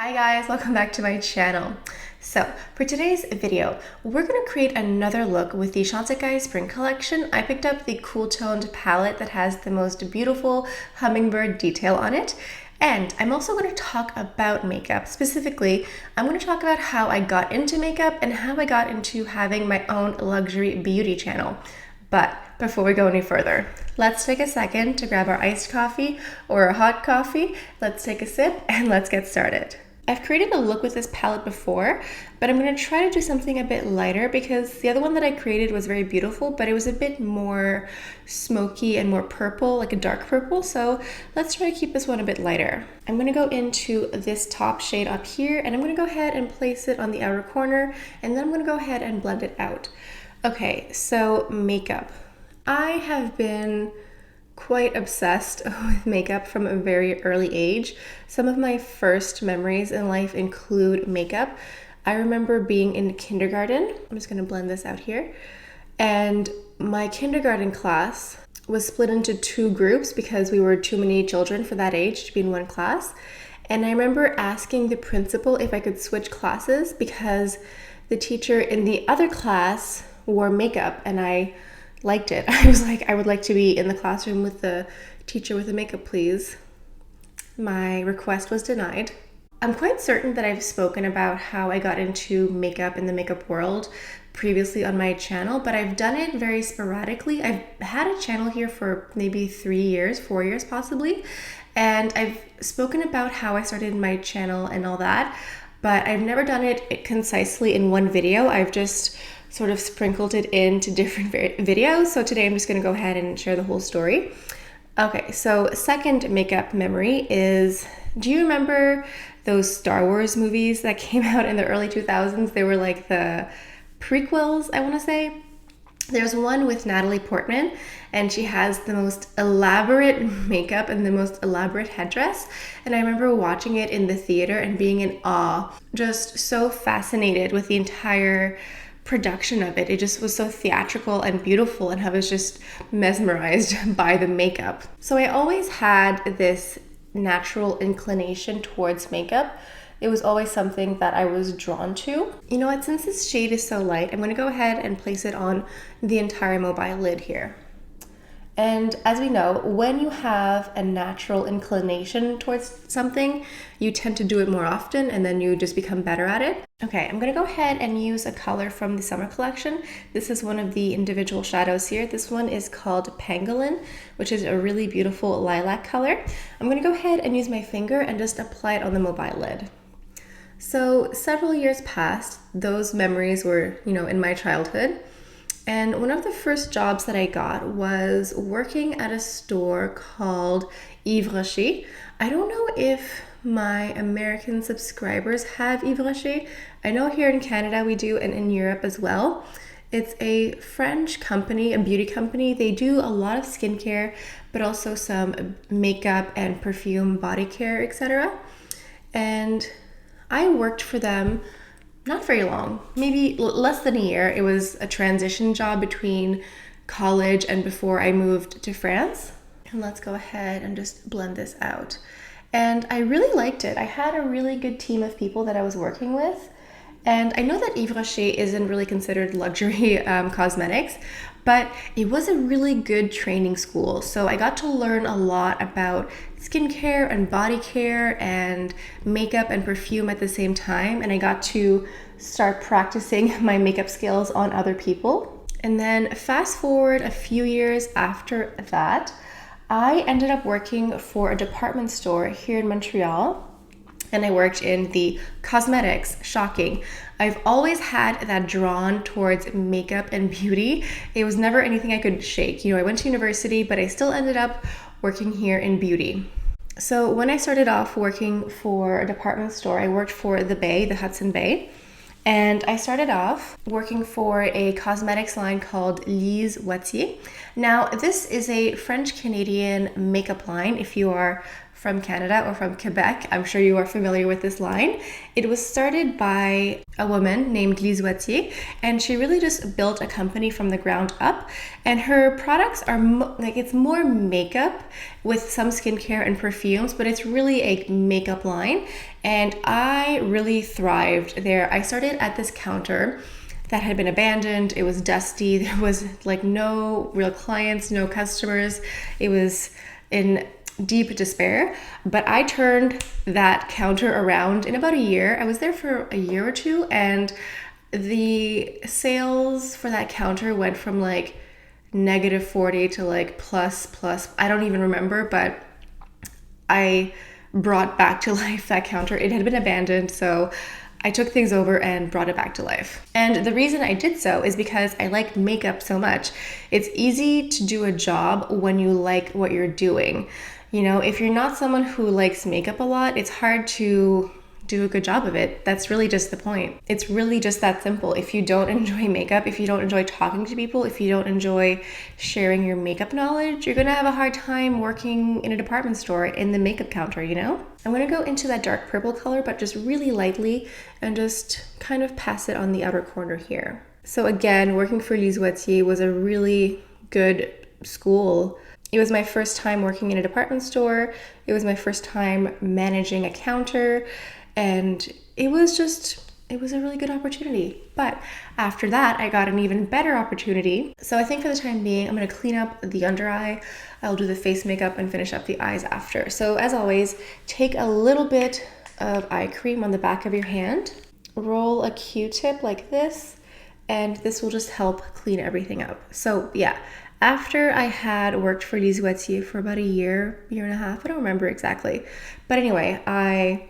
Hi guys, welcome back to my channel. So for today's video, we're going to create another look with the Chantecaille Spring Collection. I picked up the cool toned palette that has the most beautiful hummingbird detail on it. And I'm also going to talk about makeup. Specifically, I'm going to talk about how I got into makeup and how I got into having my own luxury beauty channel. But before we go any further, let's take a second to grab our iced coffee or a hot coffee. Let's take a sip and let's get started. I've created a look with this palette before, but I'm going to try to do something a bit lighter because the other one that I created was very beautiful, but it was a bit more smoky and more purple, like a dark purple. So let's try to keep this one a bit lighter. I'm going to go into this top shade up here and I'm going to go ahead and place it on the outer corner, and then I'm going to go ahead and blend it out. Okay, so makeup. I have been quite obsessed with makeup from a very early age. Some of my first memories in life include makeup. I remember being in kindergarten. I'm just gonna blend this out here. And my kindergarten class was split into two groups because we were too many children for that age to be in one class. And I remember asking the principal if I could switch classes because the teacher in the other class wore makeup and I liked it. I was like, I would like to be in the classroom with the teacher with the makeup, please. My request was denied. I'm quite certain that I've spoken about how I got into makeup in the makeup world previously on my channel, but I've done it very sporadically. I've had a channel here for maybe 4 years possibly, and I've spoken about how I started my channel and all that, but I've never done it concisely in one video. I've just sort of sprinkled it into different videos. So today I'm just gonna go ahead and share the whole story. Okay, so second makeup memory is, do you remember those Star Wars movies that came out in the early 2000s? They were like the prequels, I wanna say. There's one with Natalie Portman and she has the most elaborate makeup and the most elaborate headdress. And I remember watching it in the theater and being in awe, just so fascinated with the entire production of it. It just was so theatrical and beautiful, and I was just mesmerized by the makeup. So I always had this natural inclination towards makeup. It was always something that I was drawn to. You know what, since this shade is so light, I'm going to go ahead and place it on the entire mobile lid here. And as we know, when you have a natural inclination towards something, you tend to do it more often and then you just become better at it. Okay, I'm gonna go ahead and use a color from the summer collection. This is one of the individual shadows here. This one is called Pangolin, which is a really beautiful lilac color. I'm gonna go ahead and use my finger and just apply it on the mobile lid. So several years passed, those memories were, in my childhood. And one of the first jobs that I got was working at a store called Givenchy. I don't know if my American subscribers have Givenchy. I know here in Canada we do, and in Europe as well. It's a French company, a beauty company. They do a lot of skincare, but also some makeup and perfume, body care, etc. And I worked for them not very long, maybe less than a year. It was a transition job between college and before I moved to France. And let's go ahead and just blend this out. And I really liked it. I had a really good team of people that I was working with. And I know that Givenchy isn't really considered luxury cosmetics, but it was a really good training school. So I got to learn a lot about skincare and body care and makeup and perfume at the same time. And I got to start practicing my makeup skills on other people. And then fast forward a few years after that, I ended up working for a department store here in Montreal. And I worked in the cosmetics. Shocking. I've always had that drawn towards makeup and beauty. It was never anything I could shake. I went to university, but I still ended up working here in beauty. So when I started off working for a department store, I worked for the Bay, the Hudson Bay. And I started off working for a cosmetics line called Lise Wattier. Now, this is a French-Canadian makeup line. If you are from Canada or from Quebec. I'm sure you are familiar with this line. It was started by a woman named Lizoitier, and she really just built a company from the ground up. And her products are it's more makeup with some skincare and perfumes, but it's really a makeup line. And I really thrived there. I started at this counter that had been abandoned. It was dusty. There was like no real clients, no customers. It was in deep despair, but I turned that counter around in about a year. I was there for a year or two, and the sales for that counter went from like -40 to like plus. I don't even remember, but I brought back to life that counter. It had been abandoned, so I took things over and brought it back to life. And the reason I did so is because I like makeup so much. It's easy to do a job when you like what you're doing. You know, if you're not someone who likes makeup a lot, it's hard to do a good job of it. That's really just the point. It's really just that simple. If you don't enjoy makeup, if you don't enjoy talking to people, if you don't enjoy sharing your makeup knowledge, you're gonna have a hard time working in a department store in the makeup counter, you know? I'm gonna go into that dark purple color, but just really lightly, and just kind of pass it on the outer corner here. So again, working for Lizoitier was a really good school. It was my first time working in a department store. It was my first time managing a counter, and it was a really good opportunity. But after that, I got an even better opportunity. So I think for the time being, I'm gonna clean up the under eye. I'll do the face makeup and finish up the eyes after. So as always, take a little bit of eye cream on the back of your hand, roll a Q-tip like this, and this will just help clean everything up. So yeah, after I had worked for Lizoitier for about a year and a half, I don't remember exactly. But anyway, I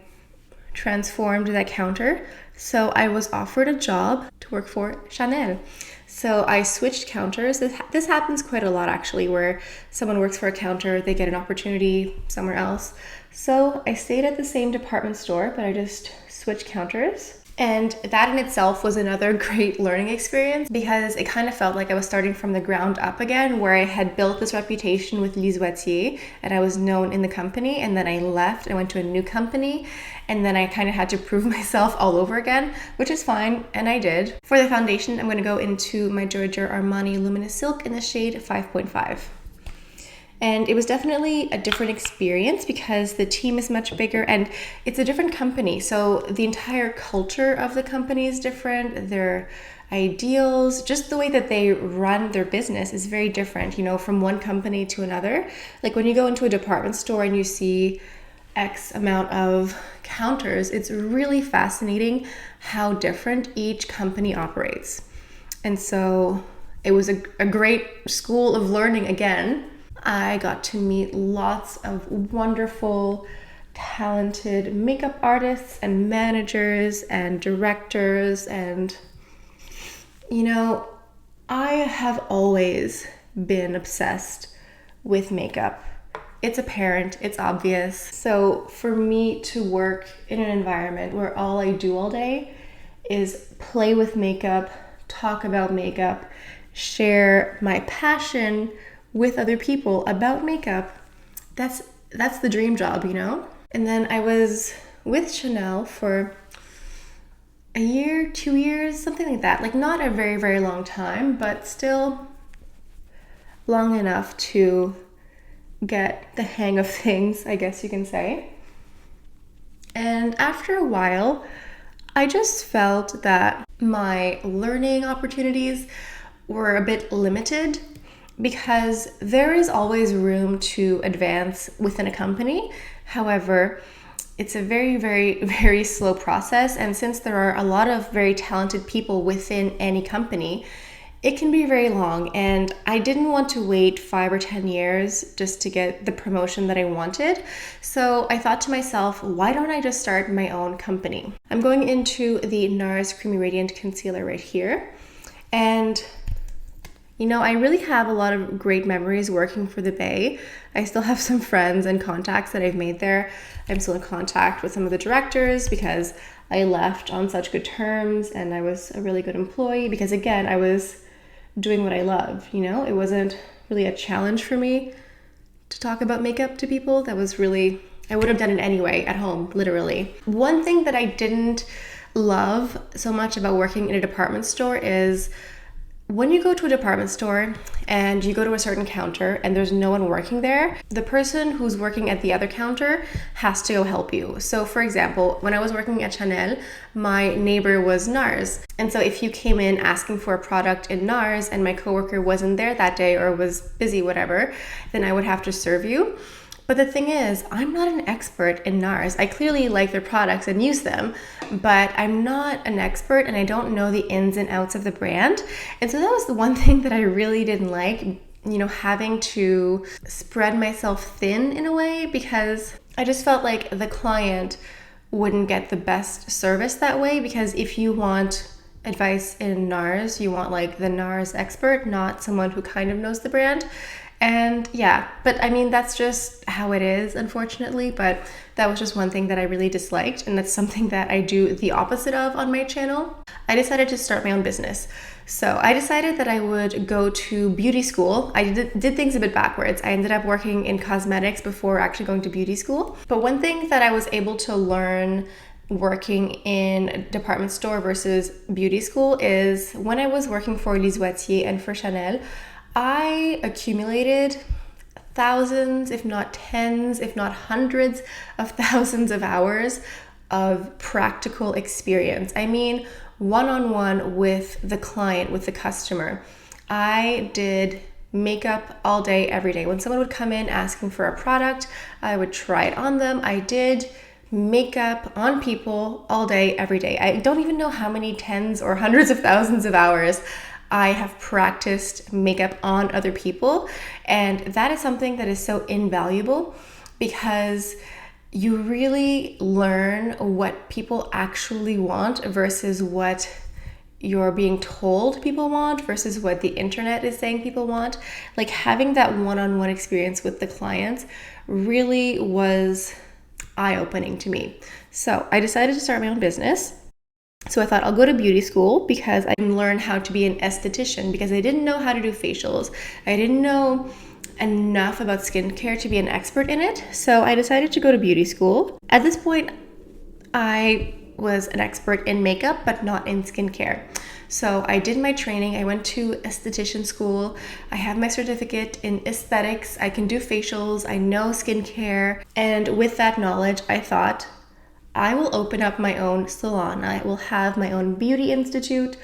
transformed that counter. So I was offered a job to work for Chanel. So I switched counters. This happens quite a lot actually, where someone works for a counter, they get an opportunity somewhere else. So I stayed at the same department store, but I just switched counters. And that in itself was another great learning experience, because it kind of felt like I was starting from the ground up again, where I had built this reputation with Lizoitier and I was known in the company, and then I left, I went to a new company, and then I kind of had to prove myself all over again, which is fine, and I did. For the foundation, I'm going to go into my Giorgio Armani Luminous Silk in the shade 5.5. And it was definitely a different experience because the team is much bigger and it's a different company. So the entire culture of the company is different. Their ideals, just the way that they run their business is very different, you know, from one company to another. Like when you go into a department store and you see X amount of counters, it's really fascinating how different each company operates. And so it was a great school of learning again. I got to meet lots of wonderful, talented makeup artists and managers and directors, and you know, I have always been obsessed with makeup. It's apparent, it's obvious. So for me to work in an environment where all I do all day is play with makeup, talk about makeup, share my passion with other people about makeup, that's the dream job, you know? And then I was with Chanel for a year, 2 years, something like that. Like not a very, very long time, but still long enough to get the hang of things, I guess you can say. And after a while, I just felt that my learning opportunities were a bit limited, because there is always room to advance within a company. However, it's a very, very, very slow process. And since there are a lot of very talented people within any company, it can be very long. And I didn't want to wait 5 or 10 years just to get the promotion that I wanted. So I thought to myself, why don't I just start my own company? I'm going into the NARS Creamy Radiant Concealer right here. And you know, I really have a lot of great memories working for the Bay. I still have some friends and contacts that I've made there. I'm still in contact with some of the directors because I left on such good terms and I was a really good employee because, again, I was doing what I love, you know? It wasn't really a challenge for me to talk about makeup to people. That was really I would have done it anyway at home, literally. One thing that I didn't love so much about working in a department store is when you go to a department store and you go to a certain counter and there's no one working there, the person who's working at the other counter has to go help you. So for example, when I was working at Chanel, my neighbor was NARS. And so if you came in asking for a product in NARS and my coworker wasn't there that day or was busy, whatever, then I would have to serve you. But the thing is, I'm not an expert in NARS. I clearly like their products and use them, but I'm not an expert and I don't know the ins and outs of the brand. And so that was the one thing that I really didn't like, you know, having to spread myself thin in a way, because I just felt like the client wouldn't get the best service that way, because if you want advice in NARS, you want like the NARS expert, not someone who kind of knows the brand. And yeah, but I mean, that's just how it is, unfortunately, but that was just one thing that I really disliked, and that's something that I do the opposite of on my channel. I decided to start my own business. So I decided that I would go to beauty school. I did things a bit backwards. I ended up working in cosmetics before actually going to beauty school. But one thing that I was able to learn working in a department store versus beauty school is when I was working for Les Oitiers and for Chanel, I accumulated thousands, if not tens, if not hundreds of thousands of hours of practical experience. I mean, one-on-one with the client, with the customer. I did makeup all day, every day. When someone would come in asking for a product, I would try it on them. I did makeup on people all day, every day. I don't even know how many tens or hundreds of thousands of hours I have practiced makeup on other people. And that is something that is so invaluable, because you really learn what people actually want versus what you're being told people want versus what the internet is saying people want. Like having that one-on-one experience with the clients really was eye-opening to me. So I decided to start my own business. So I thought I'll go to beauty school because I can learn how to be an esthetician, because I didn't know how to do facials. I didn't know enough about skincare to be an expert in it. So I decided to go to beauty school. At this point, I was an expert in makeup, but not in skincare. So I did my training. I went to esthetician school. I have my certificate in aesthetics. I can do facials. I know skincare. And with that knowledge, I thought, I will open up my own salon. I will have my own beauty institute.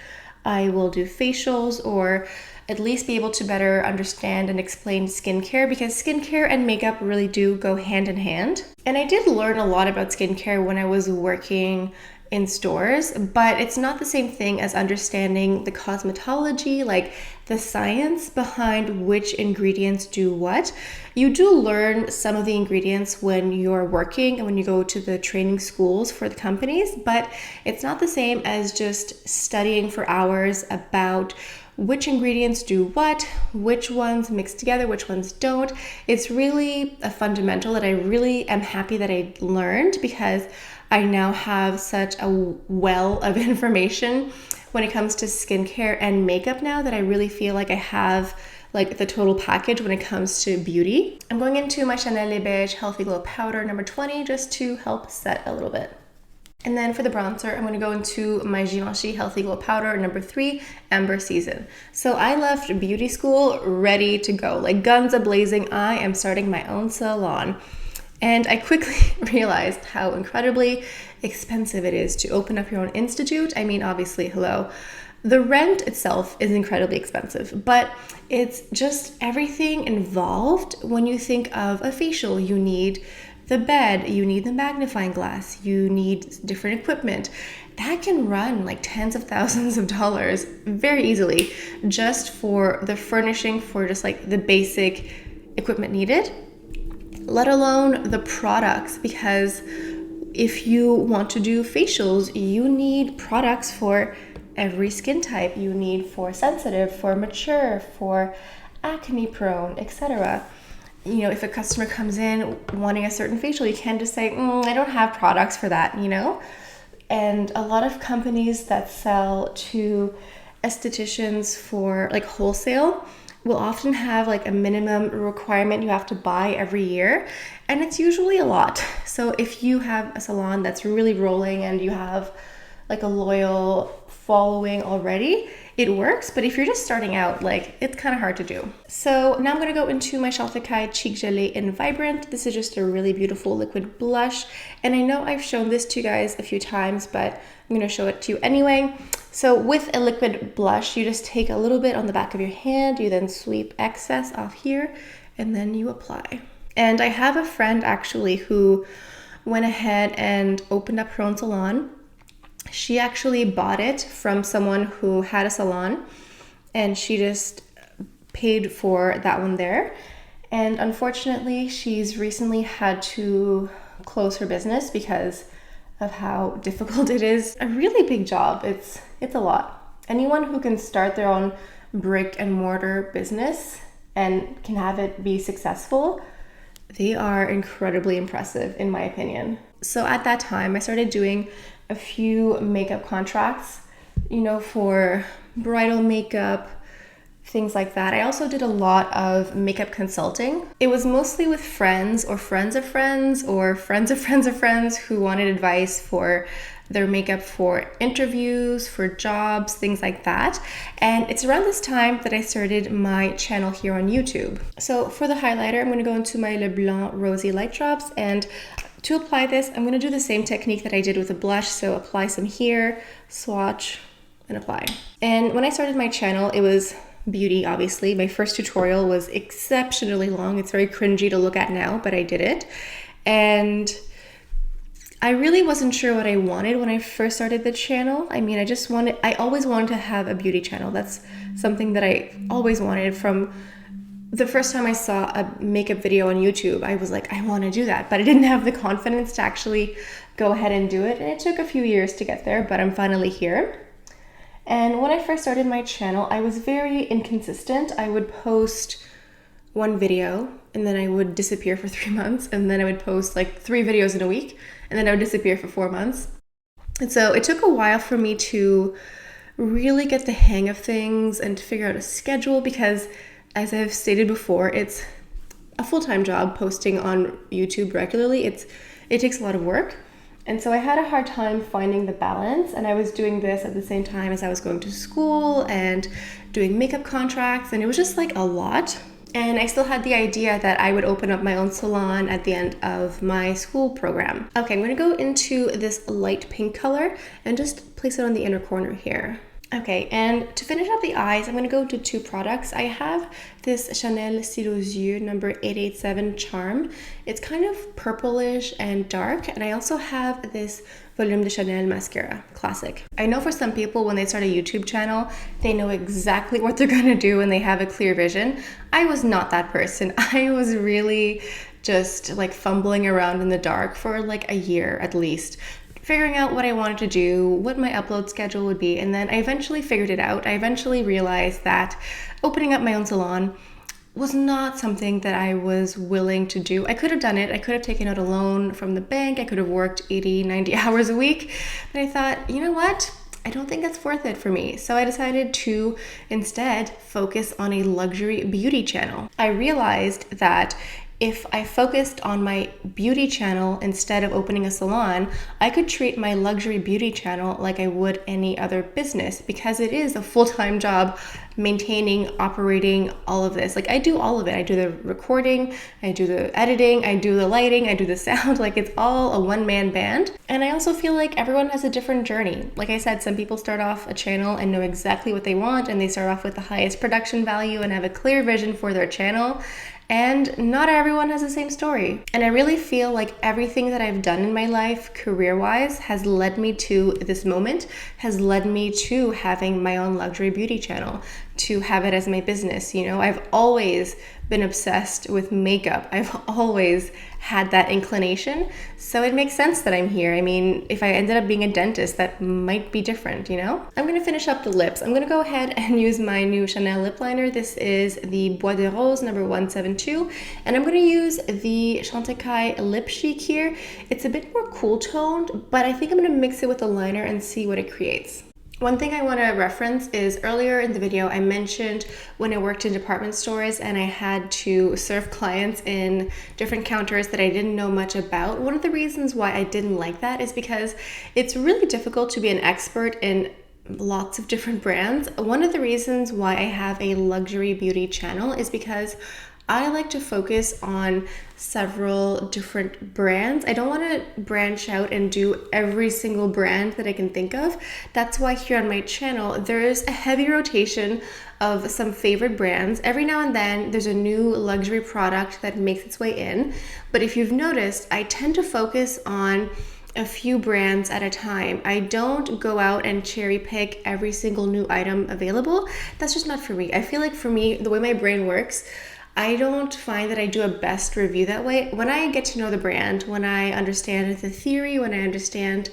I will do facials, or at least be able to better understand and explain skincare, because skincare and makeup really do go hand in hand. And I did learn a lot about skincare when I was working in stores, but it's not the same thing as understanding the cosmetology, like the science behind which ingredients do what. You do learn some of the ingredients when you're working and when you go to the training schools for the companies, but it's not the same as just studying for hours about which ingredients do what, which ones mix together, which ones don't. It's really a fundamental that I really am happy that I learned, because I now have such a well of information when it comes to skincare and makeup now, that I really feel like I have like the total package when it comes to beauty. I'm going into my Chanel Les Beiges Healthy Glow Powder number 20 just to help set a little bit. And then for the bronzer, I'm going to go into my Givenchy Healthy Glow Powder number 3, Amber Season. So I left beauty school ready to go, like guns a-blazing. I am starting my own salon. And I quickly realized how incredibly expensive it is to open up your own institute. I mean, obviously, hello. The rent itself is incredibly expensive, but it's just everything involved. When you think of a facial, you need the bed, you need the magnifying glass, you need different equipment. That can run like tens of thousands of dollars very easily just for the furnishing, for just like the basic equipment needed, let alone the products, because if you want to do facials, you need products for every skin type. You need for sensitive, for mature, for acne prone, etc. You know, if a customer comes in wanting a certain facial, you can't just say, I don't have products for that, you know? And a lot of companies that sell to estheticians for like wholesale, will often have like a minimum requirement you have to buy every year, and it's usually a lot. So if you have a salon that's really rolling and you have like a loyal following already, it works. But if you're just starting out, like, it's kind of hard to do. So now I'm going to go into my Chantecaille Cheek Gelée in Vibrant. This is just a really beautiful liquid blush, and I know I've shown this to you guys a few times, but I'm going to show it to you anyway. So with a liquid blush, you just take a little bit on the back of your hand, you then sweep excess off here, and then you apply. And I have a friend actually who went ahead and opened up her own salon. She actually bought it from someone who had a salon, and she just paid for that one there. And unfortunately, she's recently had to close her business because of how difficult it is. A really big job. It's a lot. Anyone who can start their own brick and mortar business and can have it be successful, they are incredibly impressive in my opinion. So at that time, I started doing a few makeup contracts, you know, for bridal makeup, things like that. I also did a lot of makeup consulting. It was mostly with friends or friends of friends or friends of friends of friends who wanted advice for their makeup for interviews, for jobs, things like that. And it's around this time that I started my channel here on YouTube. So for the highlighter, I'm going to go into my Le Blanc Rosy Light Drops, and to apply this, I'm going to do the same technique that I did with the blush. So apply some here, swatch, and apply. And when I started my channel, it was beauty, obviously. My first tutorial was exceptionally long. It's very cringy to look at now, but I did it. And I really wasn't sure what I wanted when I first started the channel. I mean, I always wanted to have a beauty channel. That's something that I always wanted. From the first time I saw a makeup video on YouTube, I was like, I want to do that, but I didn't have the confidence to actually go ahead and do it. And it took a few years to get there, but I'm finally here. And when I first started my channel, I was very inconsistent. I would post one video and then I would disappear for 3 months, and then I would post like 3 videos in a week, and then I would disappear for 4 months. And so it took a while for me to really get the hang of things and to figure out a schedule, because as I've stated before, it's a full-time job posting on YouTube regularly. It takes a lot of work. And so I had a hard time finding the balance, and I was doing this at the same time as I was going to school and doing makeup contracts, and it was just like a lot. And I still had the idea that I would open up my own salon at the end of my school program. Okay, I'm gonna go into this light pink color and just place it on the inner corner here. Okay, and to finish up the eyes, I'm going to go to 2 products. I have this Chanel Cils aux Yeux number 887 Charm. It's kind of purplish and dark, and I also have this Volume de Chanel mascara, classic. I know for some people, when they start a YouTube channel, they know exactly what they're going to do and they have a clear vision. I was not that person. I was really just like fumbling around in the dark for like a year at least, figuring out what I wanted to do, what my upload schedule would be, and then I eventually figured it out. I eventually realized that opening up my own salon was not something that I was willing to do. I could have done it. I could have taken out a loan from the bank. I could have worked 80, 90 hours a week. But I thought, you know what? I don't think that's worth it for me. So I decided to instead focus on a luxury beauty channel. I realized that if I focused on my beauty channel instead of opening a salon, I could treat my luxury beauty channel like I would any other business, because it is a full-time job maintaining, operating all of this. Like, I do all of it. I do the recording, I do the editing, I do the lighting, I do the sound. Like, it's all a one-man band. And I also feel like everyone has a different journey. Like I said, some people start off a channel and know exactly what they want, and they start off with the highest production value and have a clear vision for their channel. And not everyone has the same story. And I really feel like everything that I've done in my life, career-wise, has led me to this moment, has led me to having my own luxury beauty channel, to have it as my business. You know, I've always been obsessed with makeup. I've always had that inclination. So it makes sense that I'm here. I mean, if I ended up being a dentist, that might be different, you know? I'm gonna finish up the lips. I'm gonna go ahead and use my new Chanel lip liner. This is the Bois de Rose number 172. And I'm gonna use the Chantecaille Lip Chic here. It's a bit more cool toned, but I think I'm gonna mix it with the liner and see what it creates. One thing I want to reference is earlier in the video, I mentioned when I worked in department stores and I had to serve clients in different counters that I didn't know much about. One of the reasons why I didn't like that is because it's really difficult to be an expert in lots of different brands. One of the reasons why I have a luxury beauty channel is because I like to focus on several different brands. I don't want to branch out and do every single brand that I can think of. That's why here on my channel, there's a heavy rotation of some favorite brands. Every now and then, there's a new luxury product that makes its way in. But if you've noticed, I tend to focus on a few brands at a time. I don't go out and cherry pick every single new item available. That's just not for me. I feel like for me, the way my brain works, I don't find that I do a best review that way. When I get to know the brand, when I understand the theory, when I understand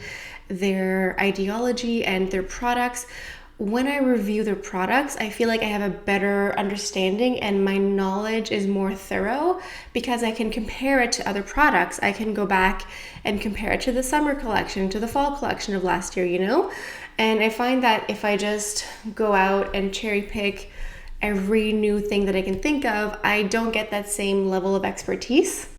their ideology and their products, when I review their products, I feel like I have a better understanding and my knowledge is more thorough because I can compare it to other products. I can go back and compare it to the summer collection, to the fall collection of last year, you know? And I find that if I just go out and cherry pick every new thing that I can think of, I don't get that same level of expertise.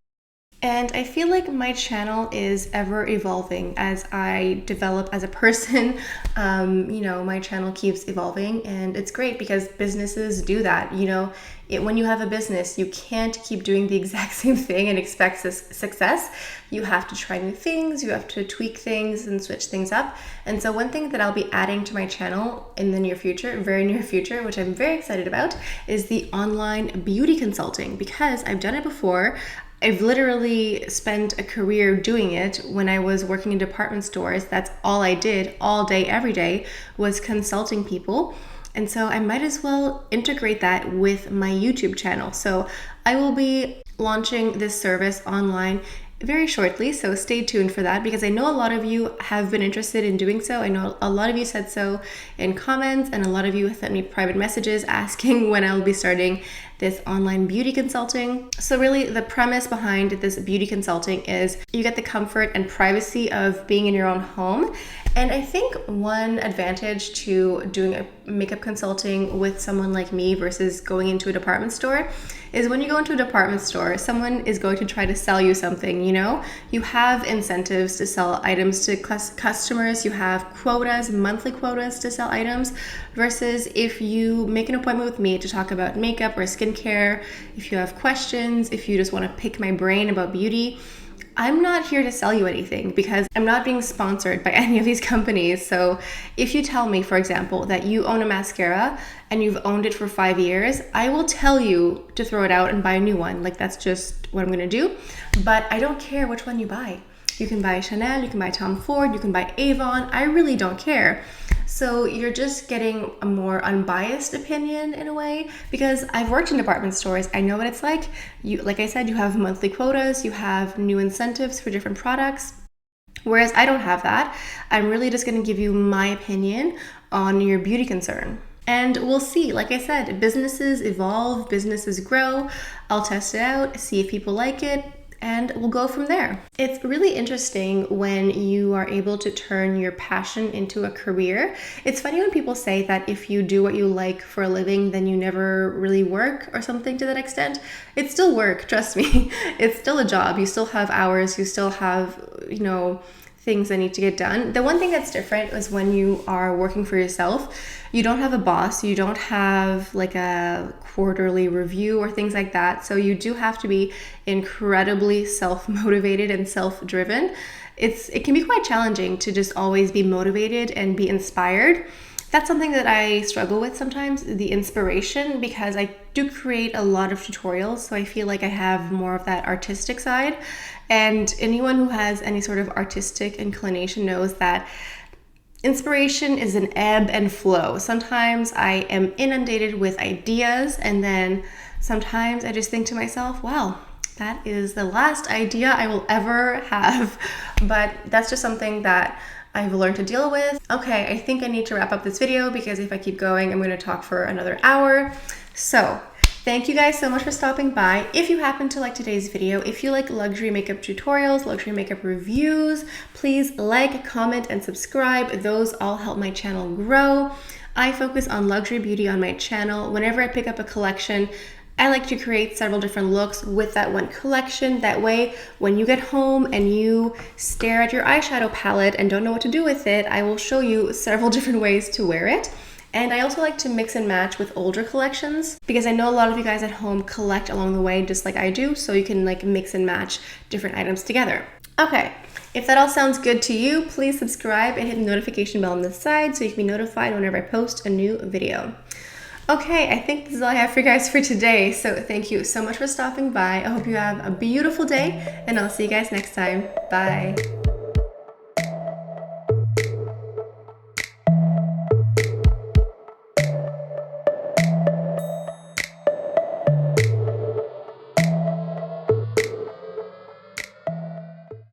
And I feel like my channel is ever evolving as I develop as a person. You know, my channel keeps evolving and it's great because businesses do that. You know, when you have a business, you can't keep doing the exact same thing and expect success. You have to try new things, you have to tweak things and switch things up. And so one thing that I'll be adding to my channel in the near future, very near future, which I'm very excited about, is the online beauty consulting because I've done it before. I've literally spent a career doing it when I was working in department stores. That's all I did all day, every day, was consulting people. And so I might as well integrate that with my YouTube channel. So I will be launching this service online very shortly, so stay tuned for that because I know a lot of you have been interested in doing so. I know a lot of you said so in comments and a lot of you sent me private messages asking when I'll be starting this online beauty consulting. So really the premise behind this beauty consulting is you get the comfort and privacy of being in your own home. And I think one advantage to doing a makeup consulting with someone like me versus going into a department store is when you go into a department store, someone is going to try to sell you something, you know? You have incentives to sell items to customers, you have quotas, monthly quotas to sell items, versus if you make an appointment with me to talk about makeup or skincare, if you have questions, if you just want to pick my brain about beauty, I'm not here to sell you anything because I'm not being sponsored by any of these companies. So if you tell me, for example, that you own a mascara and you've owned it for 5 years, I will tell you to throw it out and buy a new one. Like that's just what I'm gonna do. But I don't care which one you buy. You can buy Chanel, you can buy Tom Ford, you can buy Avon. I really don't care. So you're just getting a more unbiased opinion in a way because I've worked in department stores. I know what it's like. You, like I said, you have monthly quotas, you have new incentives for different products. Whereas I don't have that. I'm really just going to give you my opinion on your beauty concern. And we'll see. Like I said, businesses evolve, businesses grow. I'll test it out, see if people like it, and we'll go from there. It's really interesting when you are able to turn your passion into a career. It's funny when people say that if you do what you like for a living, then you never really work or something to that extent. It's still work, trust me. It's still a job. You still have hours, you still have, you know, things that need to get done. The one thing that's different is when you are working for yourself, you don't have a boss, you don't have like a quarterly review or things like that. So you do have to be incredibly self-motivated and self-driven. It can be quite challenging to just always be motivated and be inspired. That's something that I struggle with sometimes, the inspiration, because I do create a lot of tutorials, so I feel like I have more of that artistic side. And anyone who has any sort of artistic inclination knows that inspiration is an ebb and flow. Sometimes I am inundated with ideas, and then sometimes I just think to myself, wow, that is the last idea I will ever have. But that's just something that I've learned to deal with. Okay, I think I need to wrap up this video because if I keep going, I'm going to talk for another hour. So Thank you guys so much for stopping by. If you happen to like today's video, if you like luxury makeup tutorials, luxury makeup reviews, please like, comment, and subscribe. Those all help my channel grow. I focus on luxury beauty on my channel. Whenever I pick up a collection, I like to create several different looks with that one collection. That way, when you get home and you stare at your eyeshadow palette and don't know what to do with it, I will show you several different ways to wear it. And I also like to mix and match with older collections because I know a lot of you guys at home collect along the way just like I do, so you can like mix and match different items together. Okay, if that all sounds good to you, please subscribe and hit the notification bell on the side so you can be notified whenever I post a new video. Okay, I think this is all I have for you guys for today, so thank you so much for stopping by. I hope you have a beautiful day, and I'll see you guys next time. Bye.